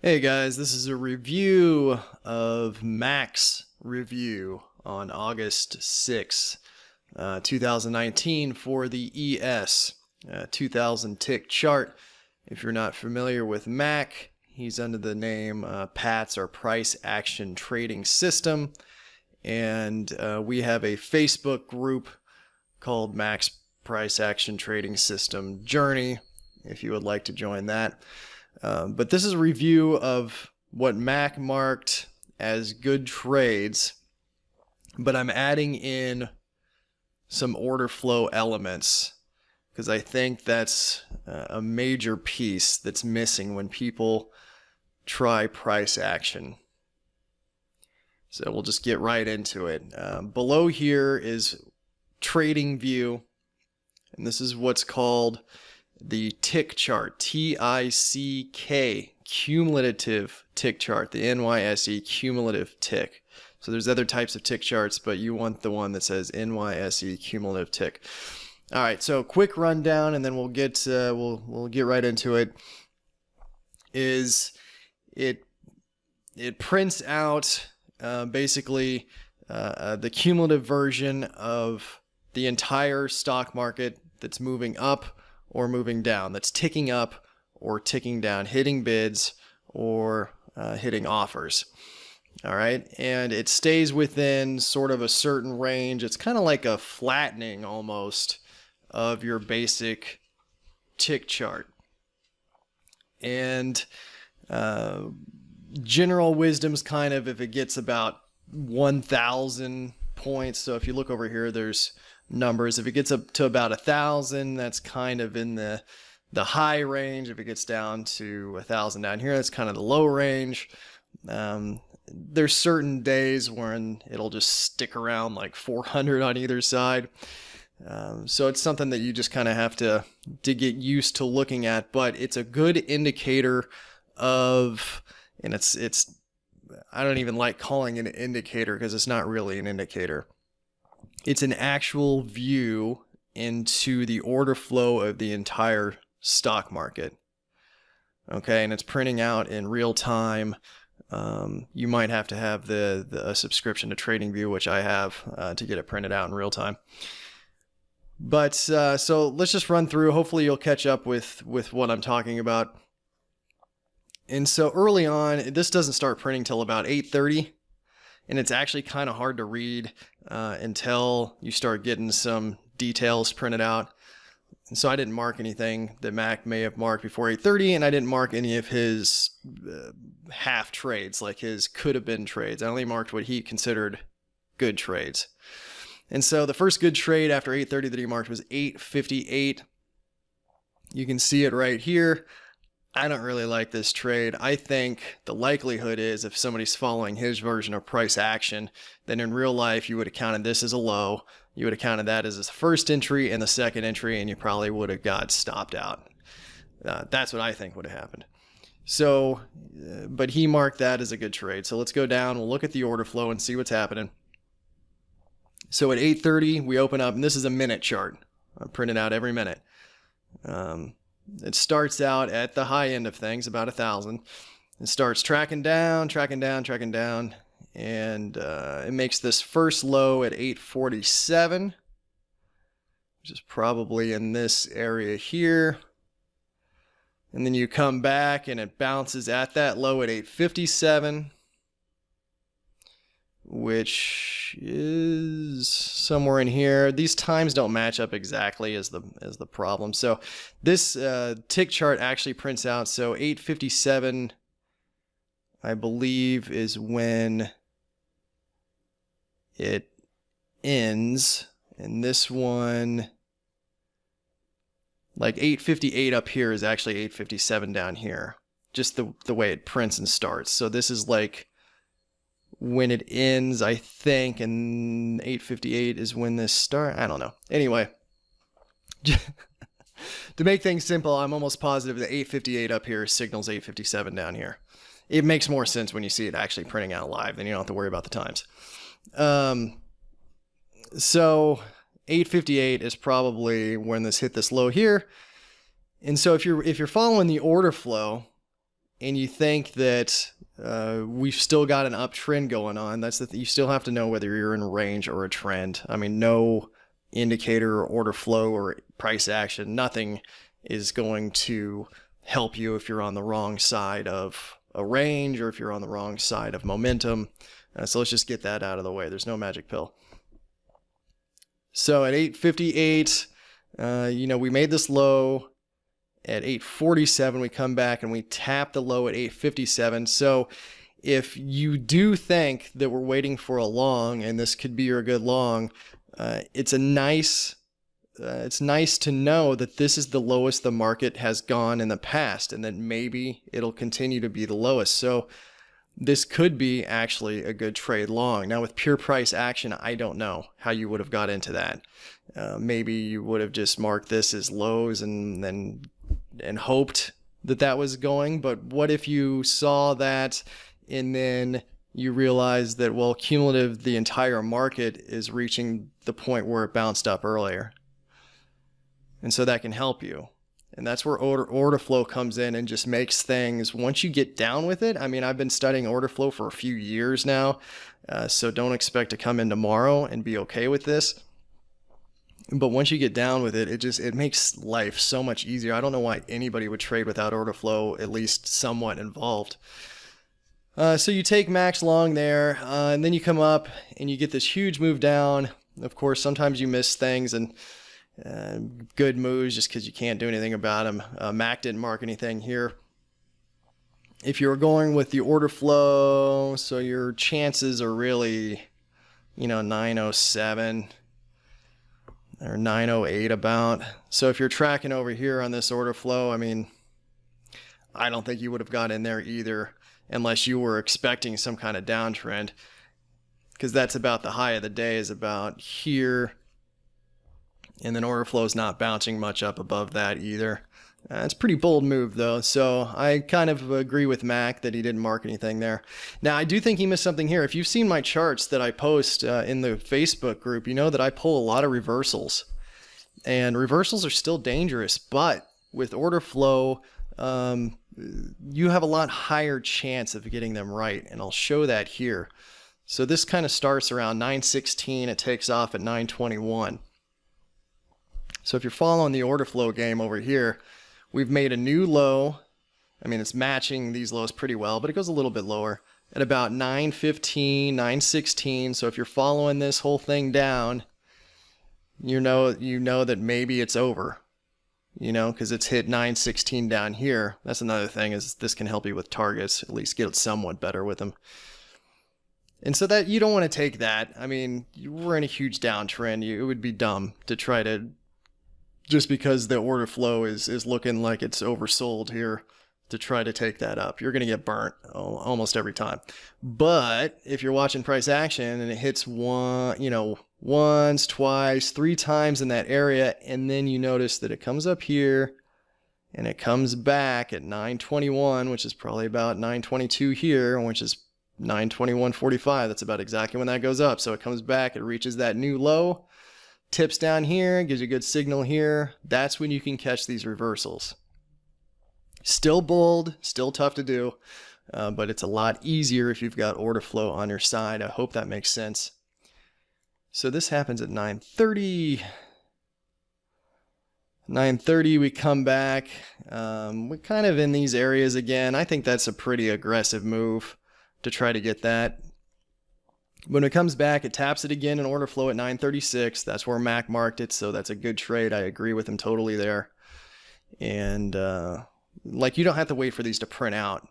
Hey guys, this is a review of Mack's review on August 6, 2019 for the ES 2000 tick chart. If you're not familiar with Mack, he's under the name PATS, or Price Action Trading System, and we have a Facebook group called Mack's Price Action Trading System Journey, if you would like to join that. But this is a review of what Mack marked as good trades, but I'm adding in some order flow elements because I think that's a major piece that's missing when people try price action. So we'll just get right into it. Below here is trading view, and this is what's called the tick chart, T-I-C-K, cumulative tick chart, the NYSE cumulative tick. So there's other types of tick charts, but you want the one that says NYSE cumulative tick. All right, so quick rundown, and then we'll get we'll get right into it. It prints out basically the cumulative version of the entire stock market that's moving up or moving down, that's ticking up or ticking down, hitting bids or hitting offers. All right, and it stays within sort of a certain range. It's kind of like a flattening almost of your basic tick chart. And general wisdom's kind of if it gets about 1,000 points. So if you look over here, there's numbers. If it gets up to about 1,000, that's kind of in the high range. If it gets down to 1,000 down here, that's kind of the low range. There's certain days when it'll just stick around like 400 on either side. So it's something that you just kind of have to get used to looking at, but it's a good indicator of, and it's I don't even like calling it an indicator because it's not really an indicator. It's an actual view into the order flow of the entire stock market. Okay, and it's printing out in real time. You might have to have the subscription to TradingView, which I have, to get it printed out in real time. But so let's just run through. Hopefully you'll catch up with what I'm talking about. And so early on, this doesn't start printing till about 8:30. And it's actually kind of hard to read until you start getting some details printed out. And so I didn't mark anything that Mack may have marked before 8:30, and I didn't mark any of his half trades, like his could have been trades. I only marked what he considered good trades. And so the first good trade after 8:30 that he marked was 8:58. You can see it right here. I don't really like this trade. I think the likelihood is if somebody's following his version of price action, then in real life you would have counted this as a low, you would have counted that as the first entry and the second entry, and you probably would have got stopped out. That's what I think would have happened. So, but he marked that as a good trade. So let's go down, we'll look at the order flow and see what's happening. So at 8:30 we open up, and this is a minute chart. I print it out every minute. It starts out at the high end of things, about 1,000. It starts tracking down, tracking down, tracking down, and it makes this first low at 8:47, which is probably in this area here. And then you come back and it bounces at that low at 8:57, which is somewhere in here. These times don't match up exactly as the problem. So this tick chart actually prints out. So 8:57, I believe, is when it ends. And this one, like 8:58 up here, is actually 8:57 down here. Just the way it prints and starts. So this is like when it ends, I think, and 8:58 is when this starts. I don't know. Anyway, to make things simple, I'm almost positive that 8:58 up here signals 8:57 down here. It makes more sense when you see it actually printing out live, then you don't have to worry about the times. So 8:58 is probably when this hit this low here. And so if you're following the order flow, and you think that we've still got an uptrend going on, you still have to know whether you're in a range or a trend. I mean, no indicator or order flow or price action, nothing is going to help you if you're on the wrong side of a range or if you're on the wrong side of momentum. So let's just get that out of the way. There's no magic pill. So at 858, we made this low. At 847, we come back and we tap the low at 857. So if you do think that we're waiting for a long, and this could be your good long, it's nice to know that this is the lowest the market has gone in the past, and that maybe it'll continue to be the lowest. So this could be actually a good trade long. Now with pure price action, I don't know how you would have got into that. Maybe you would have just marked this as lows and hoped that was going. But what if you saw that and then you realize that, well, cumulative, the entire market is reaching the point where it bounced up earlier. And so that can help you. And that's where order flow comes in and just makes things, once you get down with it, I mean, I've been studying order flow for a few years now, so don't expect to come in tomorrow and be okay with this. But once you get down with it, it makes life so much easier. I don't know why anybody would trade without order flow, at least somewhat involved. So you take max long there, and then you come up and you get this huge move down. Of course, sometimes you miss things and good moves just because you can't do anything about them. Mack didn't mark anything here. If you're going with the order flow, so your chances are really, 907 or 908 about. So if you're tracking over here on this order flow, I mean, I don't think you would have got in there either unless you were expecting some kind of downtrend, because that's about the high of the day is about here. And then order flow is not bouncing much up above that either. It's a pretty bold move though, so I kind of agree with Mack that he didn't mark anything there. Now I do think he missed something here. If you've seen my charts that I post in the Facebook group, you know that I pull a lot of reversals. And reversals are still dangerous, but with order flow, you have a lot higher chance of getting them right, and I'll show that here. So this kind of starts around 916, it takes off at 921. So if you're following the order flow game over here, we've made a new low. I mean, it's matching these lows pretty well, but it goes a little bit lower at about 915, 916. So if you're following this whole thing down, you know that maybe it's over, because it's hit 916 down here. That's another thing, is this can help you with targets, at least get it somewhat better with them. And so that you don't want to take that. I mean, we're in a huge downtrend. It would be dumb to try to, just because the order flow is looking like it's oversold here, to try to take that up. You're going to get burnt almost every time. But if you're watching price action and it hits once, twice, 3 times in that area, and then you notice that it comes up here and it comes back at 921, which is probably about 922 here, which is 921.45. That's about exactly when that goes up. So it comes back, it reaches that new low, tips down here, gives you a good signal here. That's when you can catch these reversals. Still bold, still tough to do, but it's a lot easier if you've got order flow on your side. I hope that makes sense. So this happens at 9:30. 9:30, we come back. We're kind of in these areas again. I think that's a pretty aggressive move to try to get that. When it comes back, it taps it again in order flow at 936. That's where Mack marked it, so that's a good trade. I agree with him totally there. And you don't have to wait for these to print out.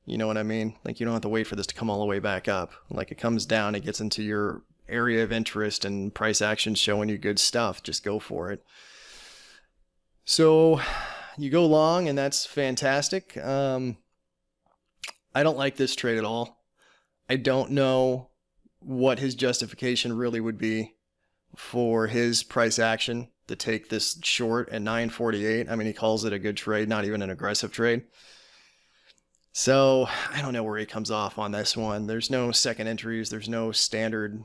You know what I mean? Like, you don't have to wait for this to come all the way back up. Like, it comes down, it gets into your area of interest, and price action showing you good stuff. Just go for it. So you go long, and that's fantastic. I don't like this trade at all. I don't know what his justification really would be for his price action to take this short at 948. I mean, he calls it a good trade, not even an aggressive trade. So I don't know where he comes off on this one. There's no second entries. There's no standard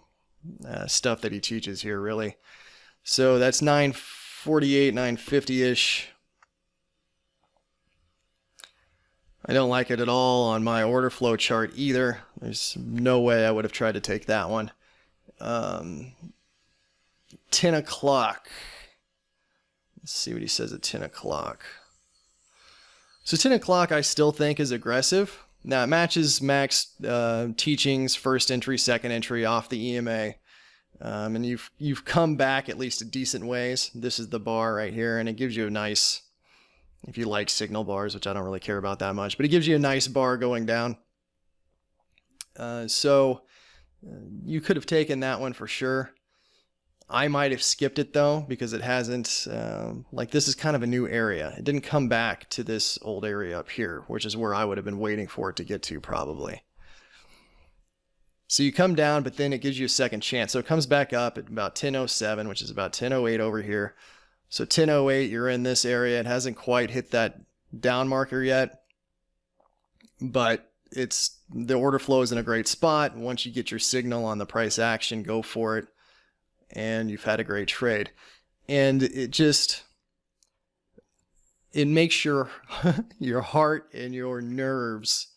stuff that he teaches here, really. So that's 948, 950-ish. I don't like it at all on my order flow chart either. There's no way I would have tried to take that one. 10 o'clock. Let's see what he says at 10 o'clock. So 10 o'clock I still think is aggressive. Now it matches Mack's teachings, first entry, second entry off the EMA. And you've come back at least a decent ways. This is the bar right here, and it gives you a nice, if you like signal bars, which I don't really care about that much, but it gives you a nice bar going down. So you could have taken that one for sure. I might have skipped it though, because it hasn't, like this is kind of a new area. It didn't come back to this old area up here, which is where I would have been waiting for it to get to probably. So you come down, but then it gives you a second chance. So it comes back up at about 10:07, which is about 10:08 over here. So 10:08, you're in this area. It hasn't quite hit that down marker yet, but the order flow is in a great spot. Once you get your signal on the price action, go for it. And you've had a great trade. And it makes your your heart and your nerves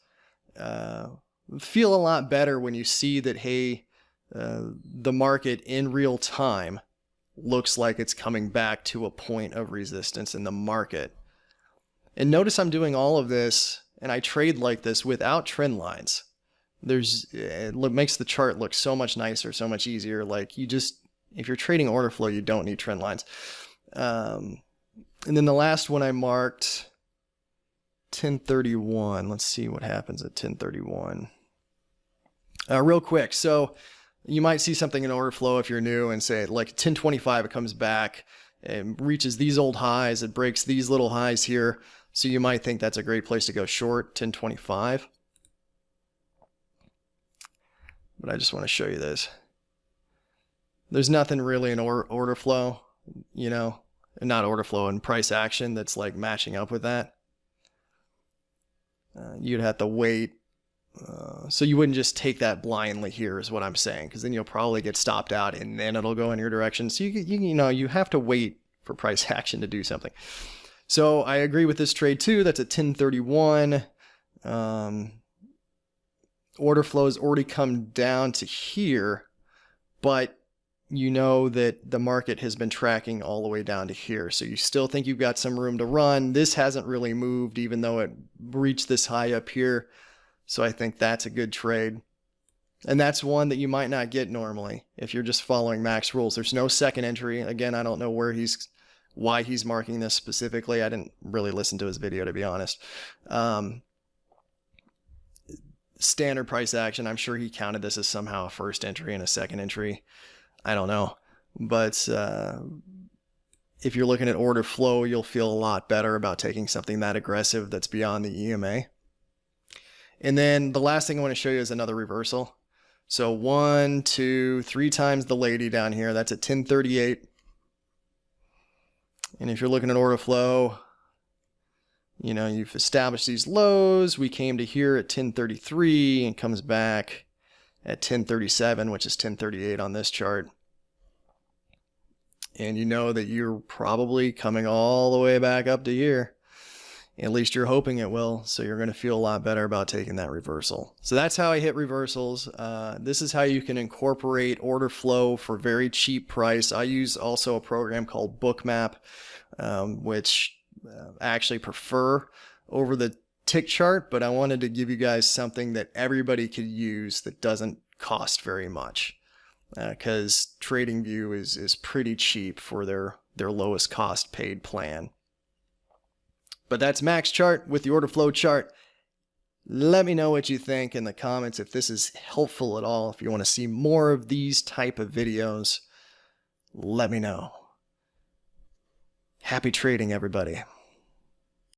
feel a lot better when you see that, hey, the market in real time looks like it's coming back to a point of resistance in the market. And notice I'm doing all of this, and I trade like this without trend lines. It makes the chart look so much nicer, so much easier. Like if you're trading order flow, you don't need trend lines. And then the last one I marked, 10:31. Let's see what happens at 10:31. Real quick. So you might see something in order flow if you're new and say like 10:25, it comes back and reaches these old highs. It breaks these little highs here. So you might think that's a great place to go short, 10:25. But I just want to show you this. There's nothing really in order flow, you know, and not order flow and price action that's like matching up with that. You'd have to wait. So you wouldn't just take that blindly here is what I'm saying, because then you'll probably get stopped out and then it'll go in your direction. So you have to wait for price action to do something. So I agree with this trade too. That's at 10:31. Order flow has already come down to here, but you know that the market has been tracking all the way down to here. So you still think you've got some room to run. This hasn't really moved, even though it reached this high up here. So I think that's a good trade. And that's one that you might not get normally if you're just following Mack's rules. There's no second entry. Again, I don't know why he's marking this specifically. I didn't really listen to his video, to be honest. Standard price action, I'm sure he counted this as somehow a first entry and a second entry. I don't know. But if you're looking at order flow, you'll feel a lot better about taking something that aggressive that's beyond the EMA. And then the last thing I want to show you is another reversal. So 1, 2, 3 times the lady down here. That's at 10:38. And if you're looking at order flow, you know, you've established these lows. We came to here at 10:33 and comes back at 10:37, which is 10:38 on this chart. And you know that you're probably coming all the way back up to here. At least you're hoping it will. So you're going to feel a lot better about taking that reversal. So that's how I hit reversals. This is how you can incorporate order flow for very cheap price. I use also a program called Bookmap, which I actually prefer over the tick chart, but I wanted to give you guys something that everybody could use that doesn't cost very much, because TradingView is pretty cheap for their lowest cost paid plan. But that's Mack's chart with the order flow chart. Let me know what you think in the comments if this is helpful at all. If you want to see more of these type of videos, let me know. Happy trading, everybody.